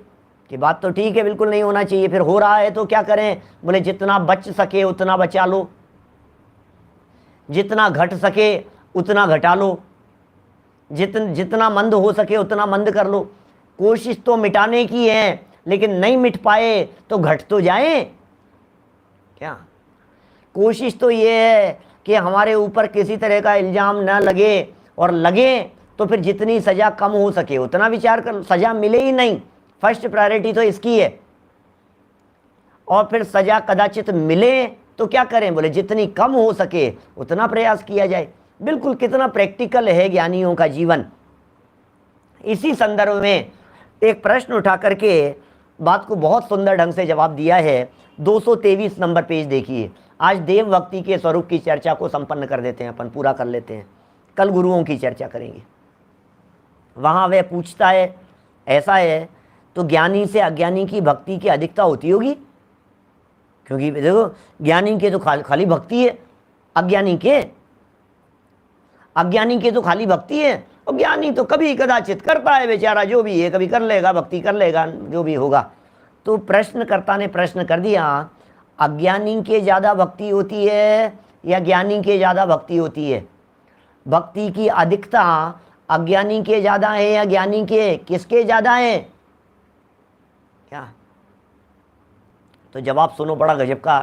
कि बात तो ठीक है, बिल्कुल नहीं होना चाहिए, फिर हो रहा है तो क्या करें? बोले जितना बच सके उतना बचा लो, जितना घट सके उतना घटा लो, जितना मंद हो सके उतना मंद कर लो। कोशिश तो मिटाने की है, लेकिन नहीं मिट पाए तो घट तो जाए। क्या कोशिश तो ये है कि हमारे ऊपर किसी तरह का इल्ज़ाम न लगे, और लगे तो फिर जितनी सज़ा कम हो सके उतना विचार कर, सज़ा मिले ही नहीं, फर्स्ट प्रायोरिटी तो इसकी है। और फिर सज़ा कदाचित मिले तो क्या करें? बोले जितनी कम हो सके उतना प्रयास किया जाए। बिल्कुल कितना प्रैक्टिकल है ज्ञानियों का जीवन। इसी संदर्भ में एक प्रश्न उठा करके बात को बहुत सुंदर ढंग से जवाब दिया है। 223 नंबर पेज देखिए। आज देव भक्ति के स्वरूप की चर्चा को संपन्न कर देते हैं, अपन पूरा कर लेते हैं, कल गुरुओं की चर्चा करेंगे। वहाँ वह पूछता है, ऐसा है तो ज्ञानी से अज्ञानी की भक्ति की अधिकता होती होगी? क्योंकि देखो ज्ञानी के तो खाली भक्ति है, अज्ञानी के तो खाली भक्ति है, और ज्ञानी तो कभी कदाचित करता है बेचारा, जो भी है कभी कर लेगा, भक्ति कर लेगा, जो भी होगा। तो प्रश्नकर्ता ने प्रश्न कर दिया, अज्ञानी के ज़्यादा भक्ति होती है या ज्ञानी के ज़्यादा भक्ति होती है? भक्ति की अधिकता अज्ञानी के ज़्यादा है या ज्ञानी के, किसके ज़्यादा है? क्या? तो जवाब सुनो, बड़ा गजब का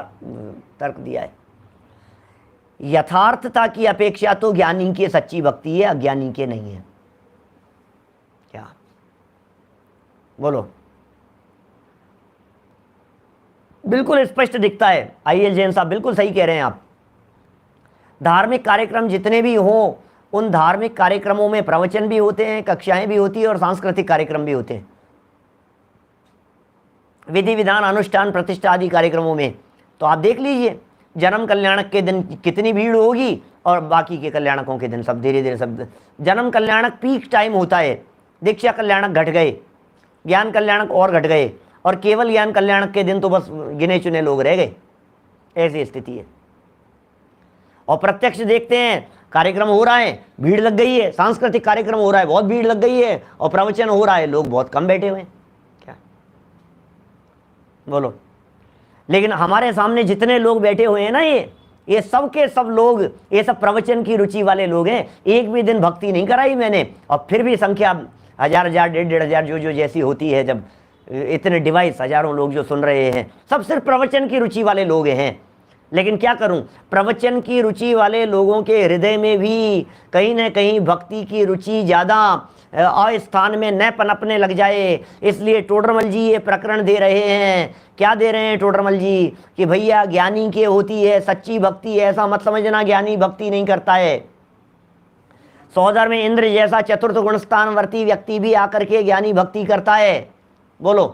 तर्क दिया है। यथार्थता की अपेक्षा तो ज्ञानी की सच्ची भक्ति है, अज्ञानी के नहीं है। क्या? बोलो, बिल्कुल स्पष्ट दिखता है। आइए जैन साहब, बिल्कुल सही कह रहे हैं आप। धार्मिक कार्यक्रम जितने भी हों, उन धार्मिक कार्यक्रमों में प्रवचन भी होते हैं, कक्षाएं भी होती है और सांस्कृतिक कार्यक्रम भी होते हैं, विधि विधान अनुष्ठान प्रतिष्ठा आदि कार्यक्रमों में। तो आप देख लीजिए जन्म कल्याणक के दिन कितनी भीड़ होगी और बाकी के कल्याणकों के दिन सब धीरे धीरे सब। जन्म कल्याणक पीक टाइम होता है, दीक्षा कल्याणक घट गए, ज्ञान कल्याणक और घट गए, और केवल ज्ञान कल्याणक के दिन तो बस गिने चुने लोग रह गए। ऐसी स्थिति है। और प्रत्यक्ष देखते हैं कार्यक्रम हो रहा है, भीड़ लग गई है, सांस्कृतिक कार्यक्रम हो रहा है, बहुत भीड़ लग गई है, और प्रवचन हो रहा है, लोग बहुत कम बैठे हुए हैं। क्या बोलो, लेकिन हमारे सामने जितने लोग बैठे हुए हैं ना, ये सब के सब लोग, ये सब प्रवचन की रुचि वाले लोग हैं। एक भी दिन भक्ति नहीं कराई मैंने, और फिर भी संख्या 1000 1000 1,500 1,000 जो जैसी होती है, जब इतने डिवाइस हजारों लोग जो सुन रहे हैं, सब सिर्फ प्रवचन की रुचि वाले लोग हैं। लेकिन क्या करूं, प्रवचन की रुचि वाले लोगों के हृदय में भी कहीं ना कहीं भक्ति की रुचि ज़्यादा अस्थान में न पनपने लग जाए। इसलिए टोडरमल जी ये प्रकरण दे रहे हैं। क्या दे रहे हैं टोडरमल जी? कि भैया ज्ञानी के होती है सच्ची भक्ति, ऐसा मत समझना ज्ञानी भक्ति नहीं करता है। सौदर में इंद्र जैसा चतुर्थ गुणस्थानवर्ती व्यक्ति भी आकर के ज्ञानी भक्ति करता है। बोलो,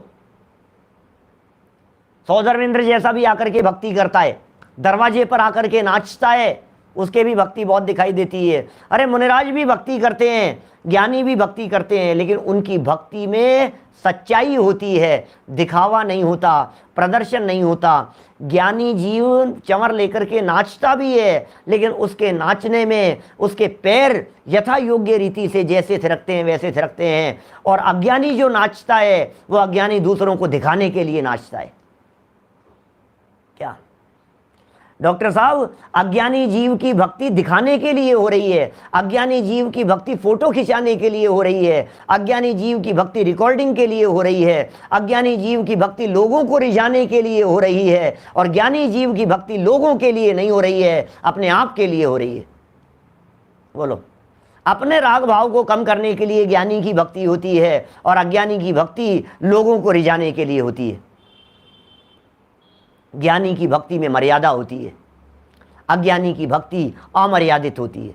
सौदर में इंद्र जैसा भी आकर के भक्ति करता है, दरवाजे पर आकर के नाचता है, उसके भी भक्ति बहुत दिखाई देती है। अरे मुनिराज भी भक्ति करते हैं, ज्ञानी भी भक्ति करते हैं, लेकिन उनकी भक्ति में सच्चाई होती है, दिखावा नहीं होता, प्रदर्शन नहीं होता। ज्ञानी जीव चंवर लेकर के नाचता भी है, लेकिन उसके नाचने में उसके पैर यथा योग्य रीति से जैसे थिरकते हैं वैसे थिरकते हैं। और अज्ञानी जो नाचता है, वो अज्ञानी दूसरों को दिखाने के लिए नाचता है। क्या डॉक्टर साहब, अज्ञानी जीव की भक्ति दिखाने के लिए हो रही है, अज्ञानी जीव की भक्ति फोटो खिंचाने के लिए हो रही है, अज्ञानी जीव की भक्ति रिकॉर्डिंग के लिए हो रही है, अज्ञानी जीव की भक्ति लोगों को रिझाने के लिए हो रही है, और ज्ञानी जीव की भक्ति लोगों के लिए नहीं हो रही है, अपने आप के लिए हो रही है। बोलो, अपने राग भाव को कम करने के लिए ज्ञानी की भक्ति होती है, और अज्ञानी की भक्ति लोगों को रिझाने के लिए होती है। ज्ञानी की भक्ति में मर्यादा होती है, अज्ञानी की भक्ति अमर्यादित होती है।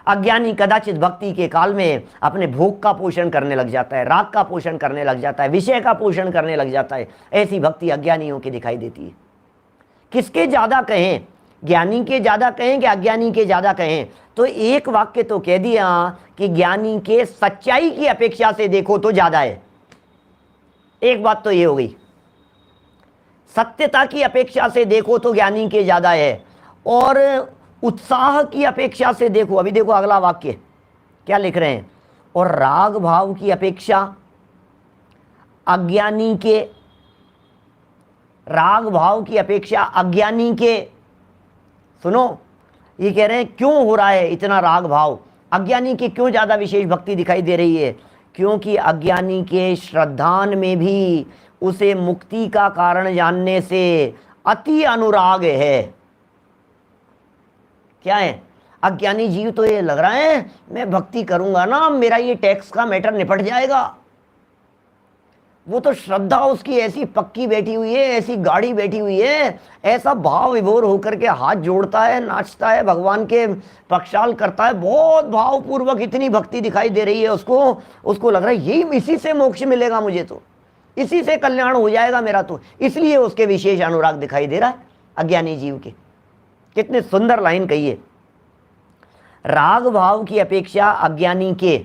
अज्ञानी कदाचित भक्ति के काल में अपने भोग का पोषण करने लग जाता है, राग का पोषण करने लग जाता है, विषय का पोषण करने लग जाता है। ऐसी भक्ति अज्ञानियों की दिखाई देती है। किसके ज्यादा कहें, ज्ञानी के ज्यादा कहें कि अज्ञानी के ज्यादा कहें? तो एक वाक्य तो कह दिया कि ज्ञानी के सच्चाई की अपेक्षा से देखो तो ज्यादा है। एक बात तो ये हो गई, सत्यता की अपेक्षा से देखो तो ज्ञानी के ज्यादा है, और उत्साह की अपेक्षा से देखो, अभी देखो अगला वाक्य क्या लिख रहे हैं, और राग भाव की अपेक्षा अज्ञानी के, राग भाव की अपेक्षा अज्ञानी के। सुनो, ये कह रहे हैं क्यों हो रहा है इतना राग भाव, अज्ञानी के क्यों ज्यादा विशेष भक्ति दिखाई दे रही है? क्योंकि अज्ञानी के श्रद्धान में भी उसे मुक्ति का कारण जानने से अति अनुराग है। क्या है? अज्ञानी जीव तो ये लग रहा है मैं भक्ति करूंगा ना, मेरा ये टैक्स का मैटर निपट जाएगा। वो तो श्रद्धा उसकी ऐसी पक्की बैठी हुई है, ऐसी गाढ़ी बैठी हुई है, ऐसा भाव विभोर होकर के हाथ जोड़ता है, नाचता है, भगवान के पक्षाल करता है, बहुत भावपूर्वक इतनी भक्ति दिखाई दे रही है उसको लग रहा है यही, इसी से मोक्ष मिलेगा मुझे, तो इसी से कल्याण हो जाएगा मेरा, तो इसलिए उसके विशेष अनुराग दिखाई दे रहा है अज्ञानी जीव के। कितने सुंदर लाइन कही है, राग भाव की अपेक्षा अज्ञानी के,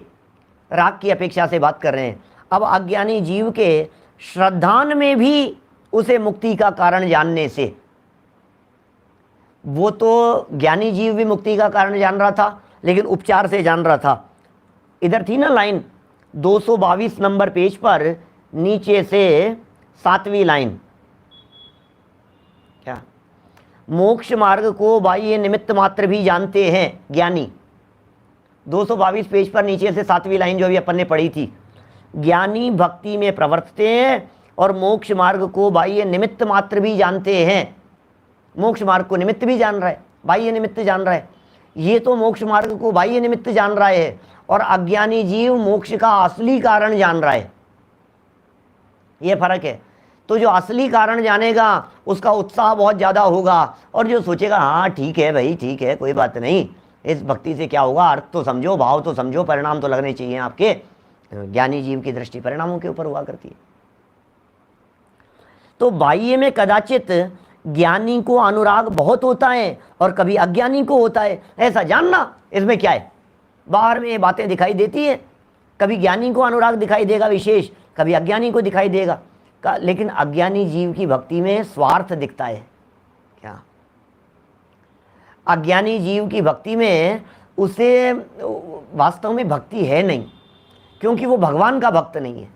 राग की अपेक्षा से बात कर रहे हैं। अब अज्ञानी जीव के श्रद्धान में भी उसे मुक्ति का कारण जानने से, वो तो ज्ञानी जीव भी मुक्ति का कारण जान रहा था, लेकिन उपचार से जान रहा था। इधर थी ना लाइन 222 नंबर पेज पर, नीचे से 7वीं लाइन, क्या? मोक्ष मार्ग को बाह्य निमित्त मात्र भी जानते हैं ज्ञानी। 222 पेज पर नीचे से 7वीं लाइन जो अभी अपन ने पढ़ी थी, ज्ञानी भक्ति में प्रवर्तते हैं और मोक्ष मार्ग को बाह्य निमित्त मात्र भी जानते हैं। मोक्ष मार्ग को निमित्त भी जान रहा है, बाह्य निमित्त जान रहा है। ये तो मोक्ष मार्ग को बाह्य निमित्त जान रहा है और अज्ञानी जीव मोक्ष का असली कारण जान रहा है, ये फर्क है। तो जो असली कारण जानेगा उसका उत्साह बहुत ज़्यादा होगा, और जो सोचेगा हाँ ठीक है भाई, ठीक है, कोई बात नहीं, इस भक्ति से क्या होगा, अर्थ तो समझो, भाव तो समझो, परिणाम तो लगने चाहिए आपके। ज्ञानी जीव की दृष्टि परिणामों के ऊपर हुआ करती है। तो बाह्य में कदाचित ज्ञानी को अनुराग बहुत होता है और कभी अज्ञानी को होता है, ऐसा जानना, इसमें क्या है। बाहर में ये बातें दिखाई देती है, कभी ज्ञानी को अनुराग दिखाई देगा विशेष, कभी अज्ञानी को दिखाई देगा। लेकिन अज्ञानी जीव की भक्ति में स्वार्थ दिखता है क्या? अज्ञानी जीव की भक्ति में उसे वास्तव में भक्ति है नहीं, क्योंकि वो भगवान का भक्त नहीं है।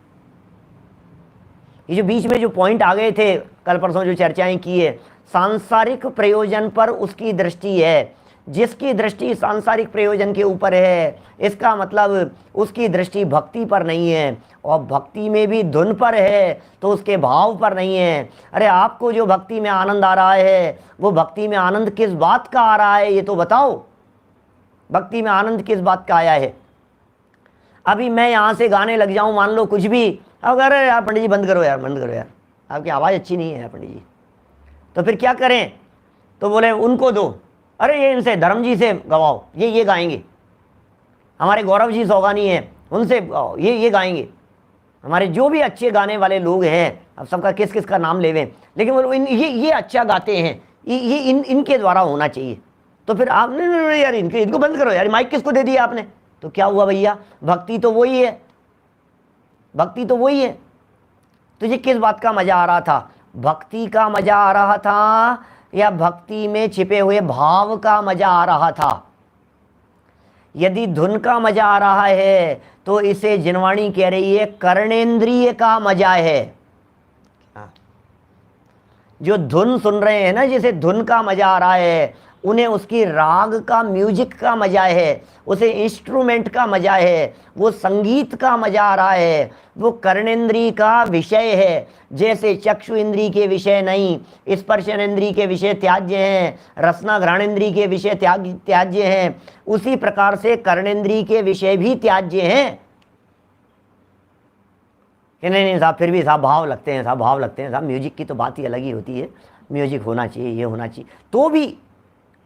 ये जो बीच में जो पॉइंट आ गए थे, कल परसों जो चर्चाएं की है, सांसारिक प्रयोजन पर उसकी दृष्टि है। जिसकी दृष्टि सांसारिक प्रयोजन के ऊपर है, इसका मतलब उसकी दृष्टि भक्ति पर नहीं है, और भक्ति में भी धुन पर है तो उसके भाव पर नहीं है। अरे आपको जो भक्ति में आनंद आ रहा है, वो भक्ति में आनंद किस बात का आ रहा है, ये तो बताओ। भक्ति में आनंद किस बात का आया है? अभी मैं यहाँ से गाने लग जाऊँ, मान लो कुछ भी, अगर यार पंडित जी बंद करो यार, बंद करो यार, आपकी आवाज़ अच्छी नहीं है यार पंडित जी, तो फिर क्या करें? तो बोले उनको दो, अरे ये इनसे, धर्म जी से गवाओ, ये गाएंगे, हमारे गौरव जी सौगानी हैं, उनसे गाओ, ये गाएंगे, हमारे जो भी अच्छे गाने वाले लोग हैं, अब सबका किस किस का नाम लेवें, लेकिन वो ये अच्छा गाते हैं, ये इनके द्वारा होना चाहिए। तो फिर आप नहीं यार, इनको बंद करो यार, माइक किसको दे दिया आपने? तो क्या हुआ भैया, भक्ति तो वही है, भक्ति तो वही है। तुझे किस बात का मजा आ रहा था? भक्ति का मजा आ रहा था या भक्ति में छिपे हुए भाव का मजा आ रहा था? यदि धुन का मजा आ रहा है तो इसे जिनवाणी कह रही है कर्णेंद्रिय का मजा है। जो धुन सुन रहे हैं ना, जिसे धुन का मजा आ रहा है, उन्हें उसकी राग का, म्यूजिक का मजा है, उसे इंस्ट्रूमेंट का मजा है, वो संगीत का मजा आ रहा है, वो कर्णेंद्रिय का विषय है। जैसे चक्षु इंद्रिय के विषय नहीं, स्पर्शन इंद्रिय के विषय त्याज्य हैं, रसना घ्राणेंद्रिय के विषय त्याज्य हैं, उसी प्रकार से कर्णेंद्रिय के विषय भी त्याज्य हैं। कि नहीं साहब, फिर भी साहब भाव लगते हैं, साहब भाव लगते हैं, साहब म्यूजिक की तो बात ही अलग ही होती है, म्यूजिक होना चाहिए, ये होना चाहिए, तो भी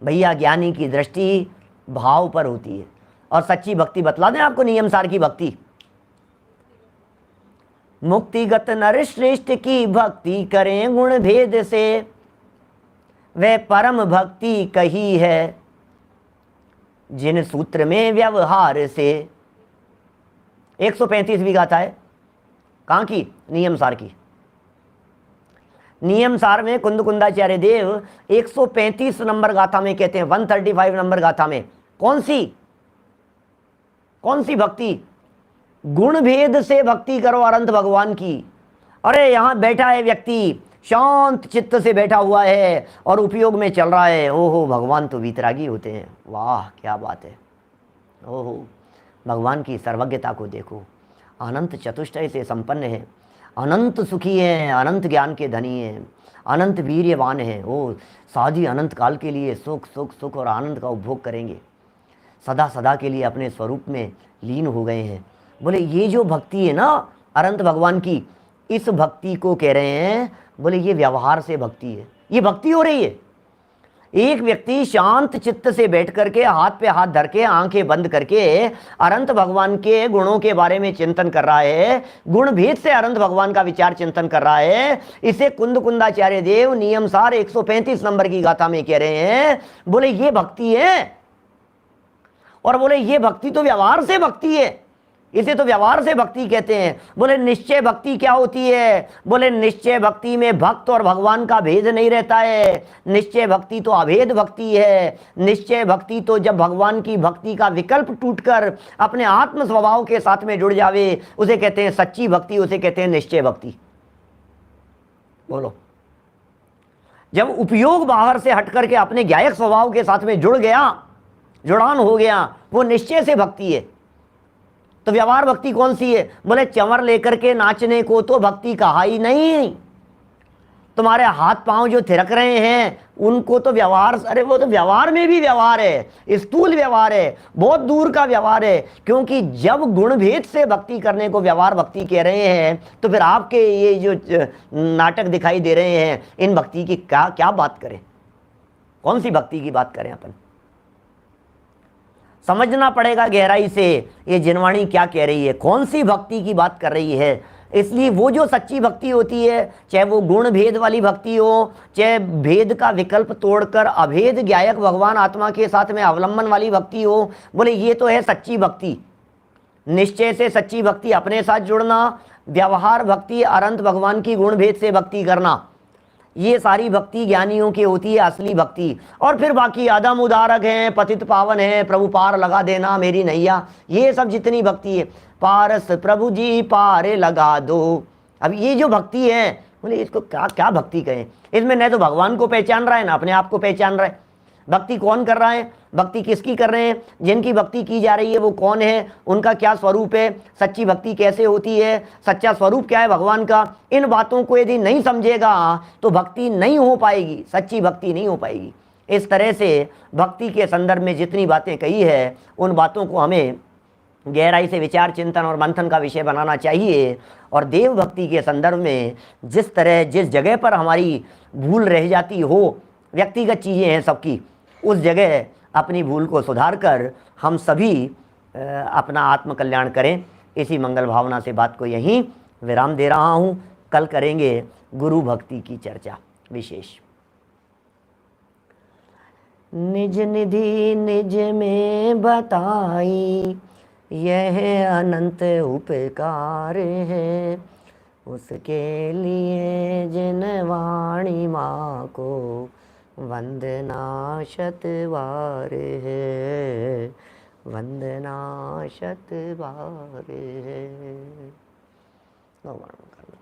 भैया ज्ञानी की दृष्टि भाव पर होती है। और सच्ची भक्ति बतला दें आपको, नियम सार की भक्ति, मुक्तिगत नर श्रेष्ठ की भक्ति करें गुण भेद से, वह परम भक्ति कही है जिन सूत्र में व्यवहार से। 135वीं गाथा है, कहाँ की? नियम सार की। नियम सार में कुंद कुंदाचार्य देव 135 नंबर गाथा में कहते हैं, 135 नंबर गाथा में, कौन सी भक्ति? गुण भेद से भक्ति करो अनंत भगवान की। अरे यहाँ बैठा है व्यक्ति, शांत चित्त से बैठा हुआ है और उपयोग में चल रहा है, ओहो भगवान तो वीतरागी होते हैं, वाह क्या बात है, ओहो भगवान की सर्वज्ञता को देखो, अनंत चतुष्टय से संपन्न है, अनंत सुखी हैं, अनंत ज्ञान के धनी हैं, अनंत वीर्यवान हैं, वो साधी अनंत काल के लिए सुख सुख सुख और आनंद का उपभोग करेंगे, सदा सदा के लिए अपने स्वरूप में लीन हो गए हैं। बोले ये जो भक्ति है ना अनंत भगवान की, इस भक्ति को कह रहे हैं, बोले ये व्यवहार से भक्ति है, ये भक्ति हो रही है। एक व्यक्ति शांत चित्त से बैठ करके, हाथ पे हाथ धर के, आंखें बंद करके अनंत भगवान के गुणों के बारे में चिंतन कर रहा है, गुण भेद से अनंत भगवान का विचार चिंतन कर रहा है। इसे कुंद कुंदाचार्य देव नियम सार 135 नंबर की गाथा में कह रहे हैं, बोले ये भक्ति है। और बोले ये भक्ति तो व्यवहार से भक्ति है, इसे तो व्यवहार से भक्ति कहते हैं। बोले निश्चय भक्ति क्या होती है? बोले निश्चय भक्ति में भक्त और भगवान का भेद नहीं रहता है, निश्चय भक्ति तो अभेद भक्ति है। निश्चय भक्ति तो जब भगवान की भक्ति का विकल्प टूटकर अपने आत्म स्वभाव के साथ में जुड़ जावे, उसे कहते हैं सच्ची भक्ति, उसे कहते हैं निश्चय भक्ति। बोलो, जब उपयोग बाहर से हट करके अपने ज्ञायक स्वभाव के साथ में जुड़ गया, जुड़ान हो गया, वो निश्चय से भक्ति है। तो व्यवहार भक्ति कौन सी है? बोले चंवर लेकर के नाचने को तो भक्ति कहा ही नहीं। तुम्हारे हाथ पांव जो थिरक रहे हैं उनको तो व्यवहार, अरे वो तो व्यवहार में भी व्यवहार है, स्थूल व्यवहार है, बहुत दूर का व्यवहार है। क्योंकि जब गुण भेद से भक्ति करने को व्यवहार भक्ति कह रहे हैं, तो फिर आपके ये जो नाटक दिखाई दे रहे हैं, इन भक्ति की क्या क्या बात करें, कौन सी भक्ति की बात करें अपन? समझना पड़ेगा गहराई से ये जिनवाणी क्या कह रही है, कौन सी भक्ति की बात कर रही है। इसलिए वो जो सच्ची भक्ति होती है, चाहे वो गुण भेद वाली भक्ति हो, चाहे भेद का विकल्प तोड़कर अभेद ज्ञायक भगवान आत्मा के साथ में अवलंबन वाली भक्ति हो, बोले ये तो है सच्ची भक्ति। निश्चय से सच्ची भक्ति अपने साथ जुड़ना, व्यवहार भक्ति अनंत भगवान की गुण भेद से भक्ति करना, ये सारी भक्ति ज्ञानियों की होती है असली भक्ति। और फिर बाकी अदम उदारक हैं, पतित पावन है, प्रभु पार लगा देना मेरी नैया, ये सब जितनी भक्ति है, पारस प्रभु जी पार लगा दो। अब ये जो भक्ति है, बोले इसको क्या क्या भक्ति कहें? इसमें न तो भगवान को पहचान रहा है ना अपने आप को पहचान रहा है। भक्ति कौन कर रहा है, भक्ति किसकी कर रहे हैं, जिनकी भक्ति की जा रही है वो कौन है, उनका क्या स्वरूप है, सच्ची भक्ति कैसे होती है, सच्चा स्वरूप क्या है भगवान का, इन बातों को यदि नहीं समझेगा तो भक्ति नहीं हो पाएगी, सच्ची भक्ति नहीं हो पाएगी। इस तरह से भक्ति के संदर्भ में जितनी बातें कही है, उन बातों को हमें गहराई से विचार चिंतन और मंथन का विषय बनाना चाहिए। और देव भक्ति के संदर्भ में जिस तरह जिस जगह पर हमारी भूल रह जाती हो, व्यक्तिगत चीज़ें हैं सबकी, उस जगह अपनी भूल को सुधार कर हम सभी अपना आत्मकल्याण करें। इसी मंगल भावना से बात को यहीं विराम दे रहा हूँ। कल करेंगे गुरु भक्ति की चर्चा विशेष। निज निधि निज में बताई, यह अनंत उपकार है, उसके लिए जिन वाणी माँ को वंदना शतबार है, वंदना शतबार है। भगवान कर लो।